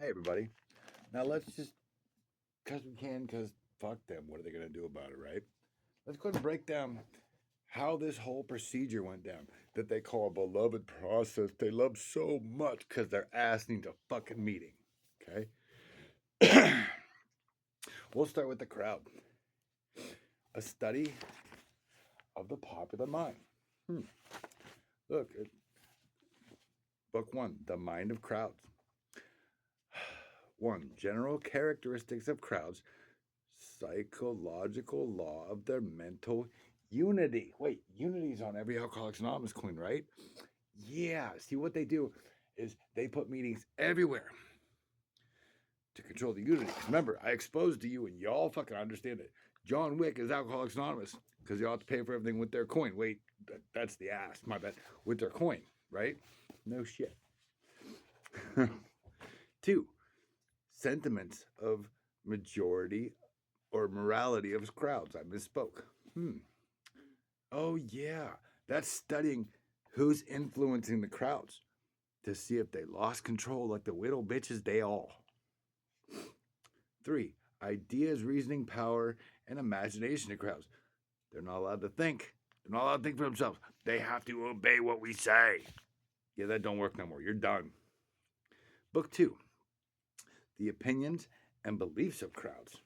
Hey, everybody. Now let's just, because we can, because fuck them. What are they going to do about it, right? Let's go ahead and break down how this whole procedure went down that they call a beloved process they love so much because they're asking to fucking meeting. Okay? We'll start with the crowd. A study of the popular mind. Look, book one, The Mind of Crowds. One, general characteristics of crowds, psychological law of their mental unity. Wait, unity's on every Alcoholics Anonymous coin, right? Yeah. See, what they do is they put meetings everywhere to control the unity. Remember, I exposed to you and y'all fucking understand it. John Wick is Alcoholics Anonymous because you all have to pay for everything with their coin. Wait, that's the ass, my bad. With their coin, right? No shit. Two, sentiments of majority or morality of crowds. I misspoke. Oh, yeah. That's studying who's influencing the crowds to see if they lost control like the widow bitches they all. Three, ideas, reasoning, power, and imagination of crowds. They're not allowed to think. They're not allowed to think for themselves. They have to obey what we say. Yeah, that don't work no more. You're done. Book two, the opinions and beliefs of crowds.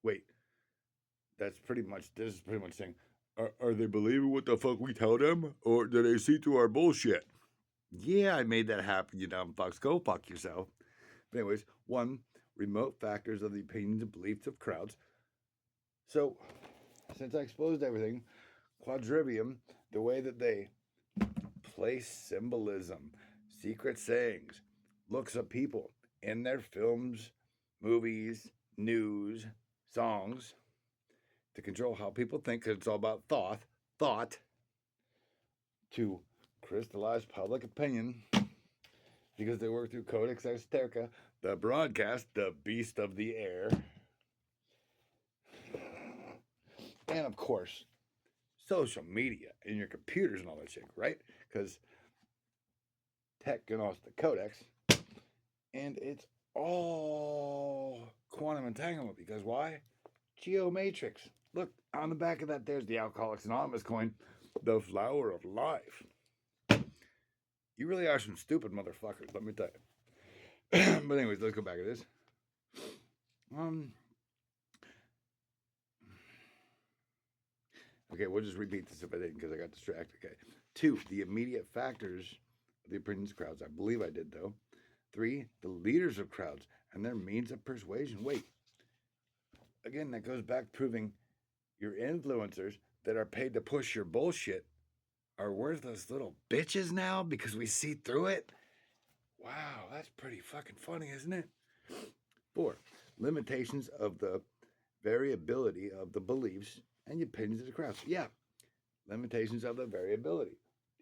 Wait, this is pretty much saying, are they believing what the fuck we tell them? Or do they see through our bullshit? Yeah, I made that happen, you dumb fucks. Go fuck yourself. But anyways, one, remote factors of the opinions and beliefs of crowds. So, since I exposed everything, Quadrivium, the way that they place symbolism, secret sayings, looks of people in their films, movies, news, songs, to control how people think, because it's all about thought, to crystallize public opinion, because they work through Codex Esoterica, the broadcast, the beast of the air, and of course, social media and your computers and all that shit, right? Because tech and also the Codex, and it's all quantum entanglement. Because why? Geomatrix. Look, on the back of that, there's the Alcoholics Anonymous coin, the flower of life. You really are some stupid motherfuckers, let me tell you. But anyways, let's go back to this. Okay, we'll just repeat this if I didn't because I got distracted. Okay. Two, the immediate factors of the opinions of crowds. I believe I did, though. Three, the leaders of crowds and their means of persuasion. Wait, again, that goes back proving your influencers that are paid to push your bullshit are worthless little bitches now because we see through it. Wow, that's pretty fucking funny, isn't it? Four, limitations of the variability of the beliefs and the opinions of the crowds. Yeah, limitations of the variability.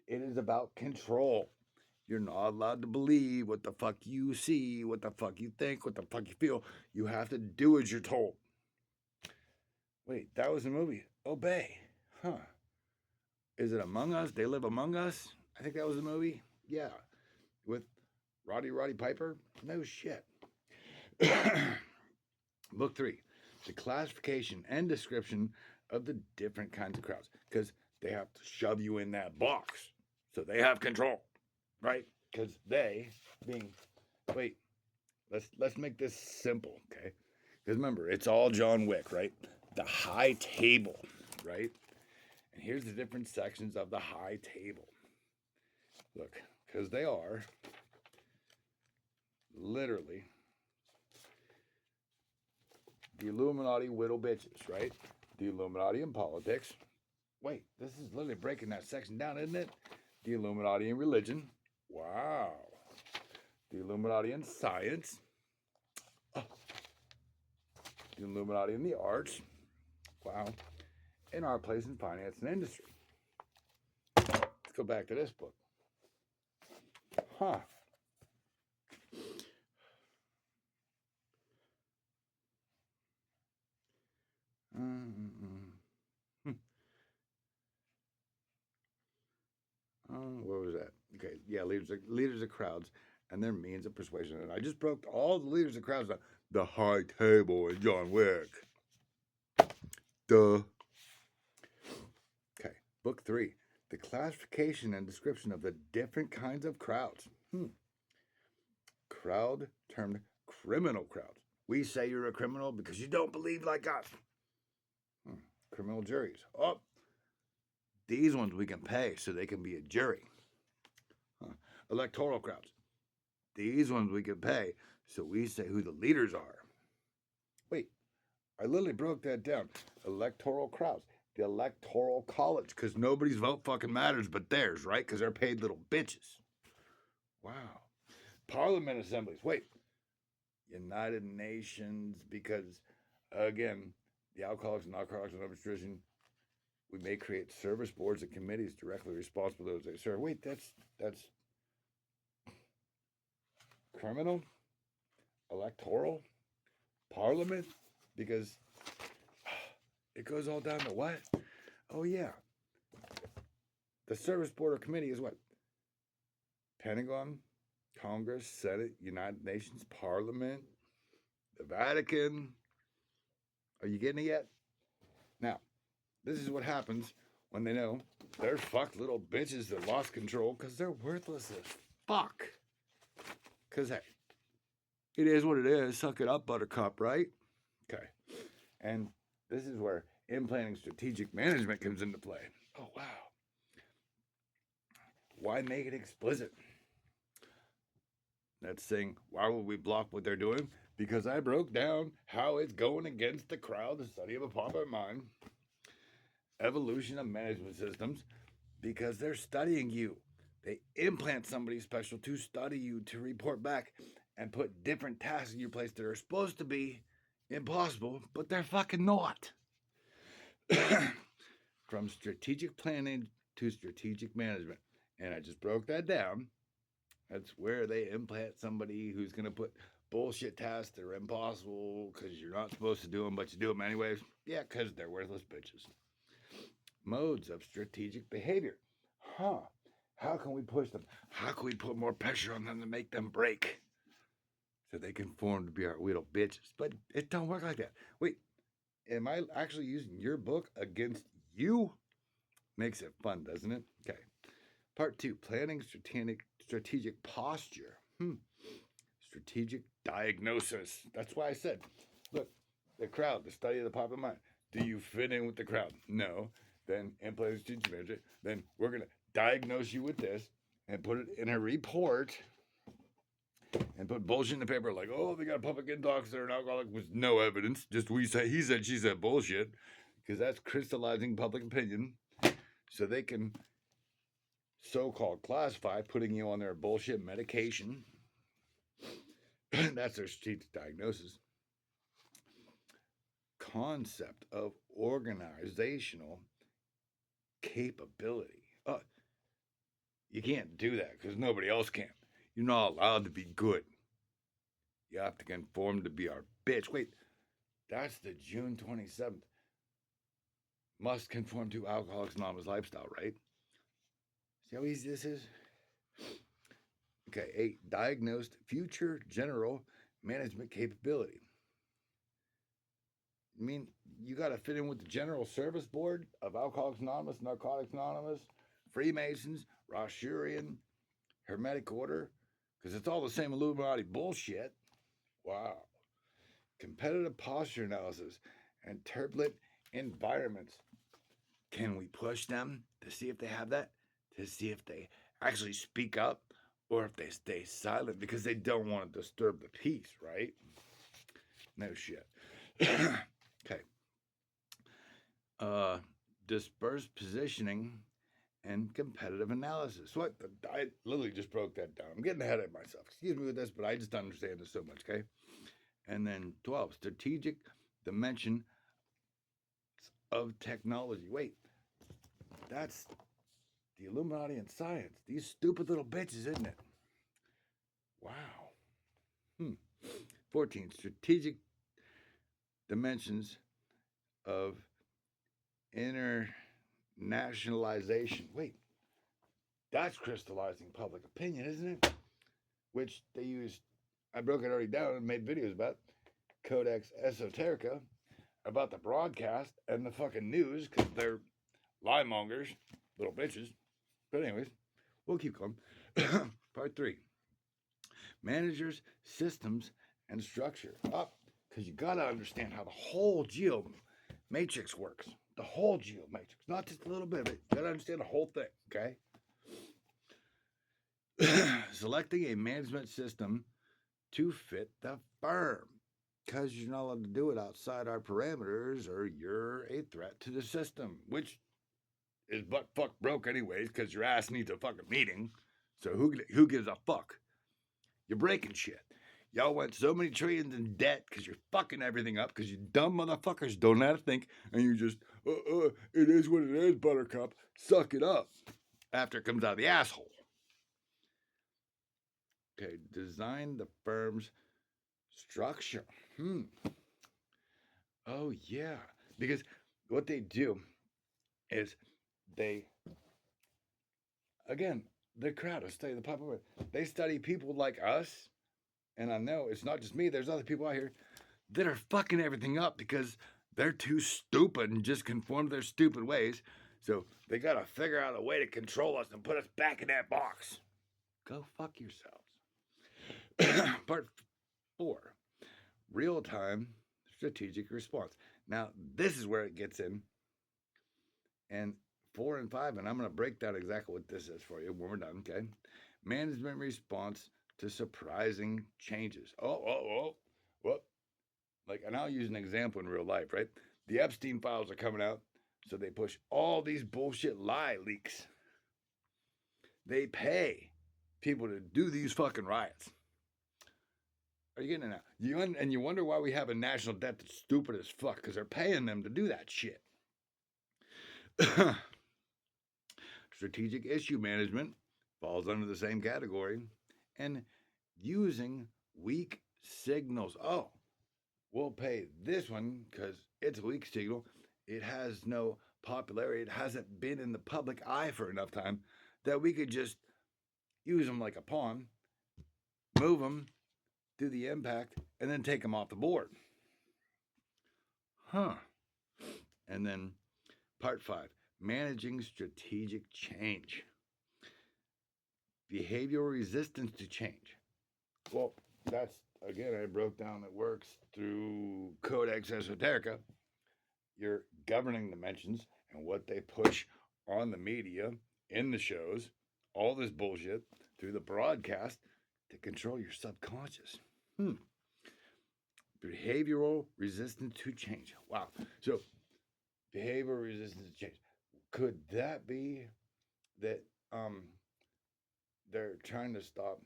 It is about control. You're not allowed to believe what the fuck you see, what the fuck you think, what the fuck you feel. You have to do as you're told. Wait, that was a movie. Obey. Huh. Is it Among Us? They Live Among Us? I think that was a movie. Yeah. With Roddy Piper? No shit. Book three, the classification and description of the different kinds of crowds. Because they have to shove you in that box. So they have control. Right? Because they being wait, let's make this simple, okay? Because remember, it's all John Wick, right? The high table, right? And here's the different sections of the high table. Look, because they are literally the Illuminati widow bitches, right? The Illuminati in politics. Wait, this is literally breaking that section down, isn't it? The Illuminati in religion. Wow. The Illuminati in science. Oh. The Illuminati in the arts. Wow. In our place in finance and industry. Let's go back to this book. Huh. Where was that? Okay, yeah, leaders of crowds and their means of persuasion. And I just broke all the leaders of crowds down. The High Table and John Wick. Duh. Okay, book 3. The classification and description of the different kinds of crowds. Crowd termed criminal crowds. We say you're a criminal because you don't believe like us. Criminal juries. Oh, these ones we can pay so they can be a jury. Electoral crowds. These ones we can pay so we say who the leaders are. Wait, I literally broke that down. Electoral crowds. The electoral college, because nobody's vote fucking matters but theirs, right? Because they're paid little bitches. Wow. Parliament assemblies. Wait. United Nations, because, again, the Alcoholics and Narcotics Anonymous tradition, we may create service boards and committees directly responsible for those they serve. Wait, that's criminal? Electoral? Parliament? Because it goes all down to what? Oh, yeah. The service board or committee is what? Pentagon, Congress, Senate, United Nations, Parliament, the Vatican. Are you getting it yet? Now, this is what happens when they know they're fucked little bitches that lost control because they're worthless as fuck. Because, hey, it is what it is. Suck it up, buttercup, right? Okay. And this is where implanting strategic management comes into play. Oh, wow. Why make it explicit? That's saying, why would we block what they're doing? Because I broke down how it's going against the crowd, the study of a popular mind, evolution of management systems, because they're studying you. They implant somebody special to study you, to report back, and put different tasks in your place that are supposed to be impossible, but they're fucking not. From strategic planning to strategic management. And I just broke that down. That's where they implant somebody who's going to put bullshit tasks that are impossible because you're not supposed to do them, but you do them anyways. Yeah, because they're worthless bitches. Modes of strategic behavior. How can we push them? How can we put more pressure on them to make them break so they can form to be our little bitches? But it don't work like that. Wait, am I actually using your book against you? Makes it fun, doesn't it? Okay. Part 2, planning strategic posture. Strategic diagnosis. That's why I said, look, the crowd, the study of the popular mind. Do you fit in with the crowd? No. Then implement strategic management. Then we're going to diagnose you with this and put it in a report and put bullshit in the paper like, oh, they got a public intox, they're an alcoholic with no evidence. Just we say, he said, she said bullshit, because that's crystallizing public opinion. So they can so-called classify, putting you on their bullshit medication. That's their strategic diagnosis. Concept of organizational capability. You can't do that because nobody else can. You're not allowed to be good. You have to conform to be our bitch. Wait, that's the June 27th. Must conform to Alcoholics Anonymous lifestyle, right? See how easy this is? Okay, 8, diagnosed future general management capability. I mean, you got to fit in with the General Service Board of Alcoholics Anonymous, Narcotics Anonymous, Freemasons, Rosshurian, Hermetic Order, because it's all the same Illuminati bullshit. Wow. Competitive posture analysis and turbulent environments. Can we push them to see if they have that? To see if they actually speak up or if they stay silent because they don't want to disturb the peace, right? No shit. Okay. Dispersed positioning and competitive analysis. What? I literally just broke that down. I'm getting ahead of myself. Excuse me with this, but I just understand this so much, okay? And then 12, strategic dimension of technology. Wait, that's the Illuminati and science. These stupid little bitches, isn't it? Wow. 14, strategic dimensions of internationalization. Wait, that's crystallizing public opinion, isn't it? which they used. I broke it already down and made videos about Codex Esoterica, about the broadcast and the fucking news because they're lie mongers, little bitches. But anyways, we'll keep going. Part 3: managers, systems, and structure. Up, because you got to understand how the whole geo matrix works. The whole geo matrix, not just a little bit of it. You got to understand the whole thing, okay? Selecting a management system to fit the firm, because you're not allowed to do it outside our parameters or you're a threat to the system, which is butt fuck broke anyways because your ass needs a fucking meeting. So who gives a fuck? You're breaking shit. Y'all went so many trillions in debt because you're fucking everything up because you dumb motherfuckers don't know how to think and you just, it is what it is, buttercup. Suck it up after it comes out of the asshole. Okay, design the firm's structure. Oh, yeah. Because what they do is they, again, the crowd, study the popular, they study people like us. And I know it's not just me, there's other people out here that are fucking everything up because they're too stupid and just conform to their stupid ways. So they got to figure out a way to control us and put us back in that box. Go fuck yourselves. Part 4: real-time strategic response. Now, this is where it gets in. And 4 and 5, and I'm going to break down exactly what this is for you when we're done, okay? Management response to surprising changes. What? Like, and I'll use an example in real life, right? The Epstein files are coming out, so they push all these bullshit lie leaks. They pay people to do these fucking riots. Are you getting it now? And you wonder why we have a national debt that's stupid as fuck, because they're paying them to do that shit. Strategic issue management falls under the same category. And using weak signals. Oh, we'll pay this one because it's a weak signal. It has no popularity. It hasn't been in the public eye for enough time that we could just use them like a pawn, move them, do the impact, and then take them off the board. And then part 5, managing strategic change. Behavioral resistance to change. Well, that's, again, I broke down it works through Codex Esoterica. Your governing dimensions and what they push on the media, in the shows, all this bullshit through the broadcast to control your subconscious. Behavioral resistance to change. Wow. So, behavioral resistance to change. Could that be that they're trying to stop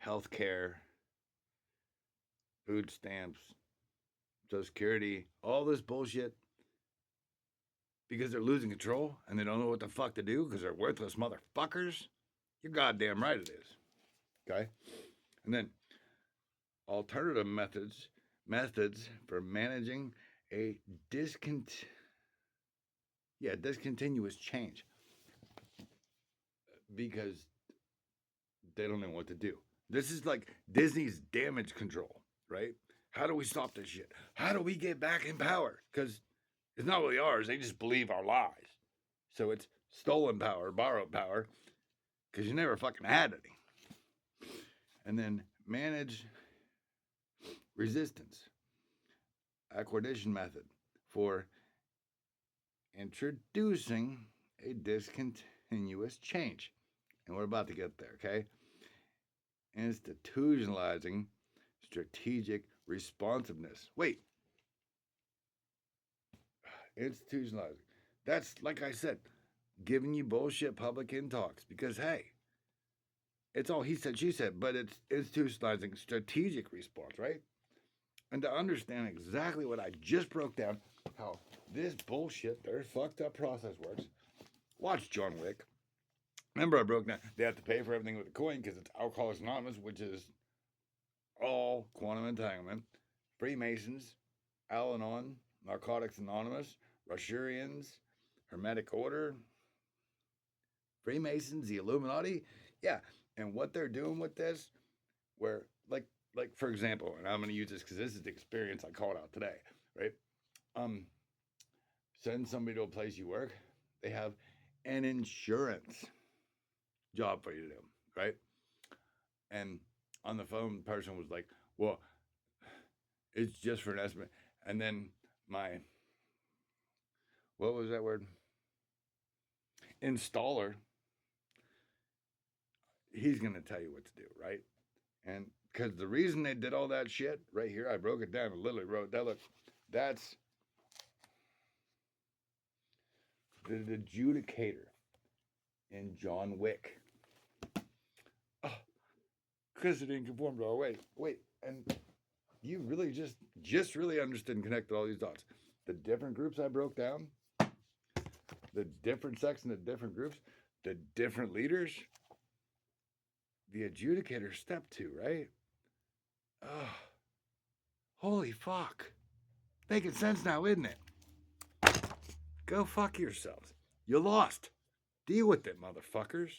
healthcare, food stamps, Social Security, all this bullshit because they're losing control and they don't know what the fuck to do because they're worthless motherfuckers? You're goddamn right it is. Okay? And then alternative methods for managing a discontinuous change because they don't know what to do. This is like Disney's damage control, right? How do we stop this shit? How do we get back in power? Because it's not really ours. They just believe our lies. So it's stolen power, borrowed power, because you never fucking had any. And then manage resistance. Acquisition method for introducing a discontinuous change. And we're about to get there, okay? Institutionalizing strategic responsiveness. Wait. Institutionalizing. That's, like I said, giving you bullshit public in talks because, hey, it's all he said, she said, but it's institutionalizing strategic response, right? And to understand exactly what I just broke down, how this bullshit, their fucked up process works, watch John Wick. Remember I broke down, they have to pay for everything with a coin because it's Alcoholics Anonymous, which is all quantum entanglement. Freemasons, Al-Anon, Narcotics Anonymous, Rosarians, Hermetic Order, Freemasons, the Illuminati. Yeah, And what they're doing with this, where like for example, and I'm going to use this because this is the experience I called out today, right? Um, Send somebody to a place you work, they have an insurance job for you to do, right? And on the phone, the person was like, "Well, it's just for an estimate." And then my what was that word? Installer, he's gonna tell you what to do, right? And because the reason they did all that shit right here, I broke it down and literally wrote that. Look, that's the adjudicator in John Wick. Because it didn't conform to our way. Wait, and you really just really understood and connected all these dots. The different groups I broke down, the different sections, the different groups, the different leaders, the adjudicator step 2, right? Oh, holy fuck. Making sense now, isn't it? Go fuck yourselves. You lost. Deal with it, motherfuckers.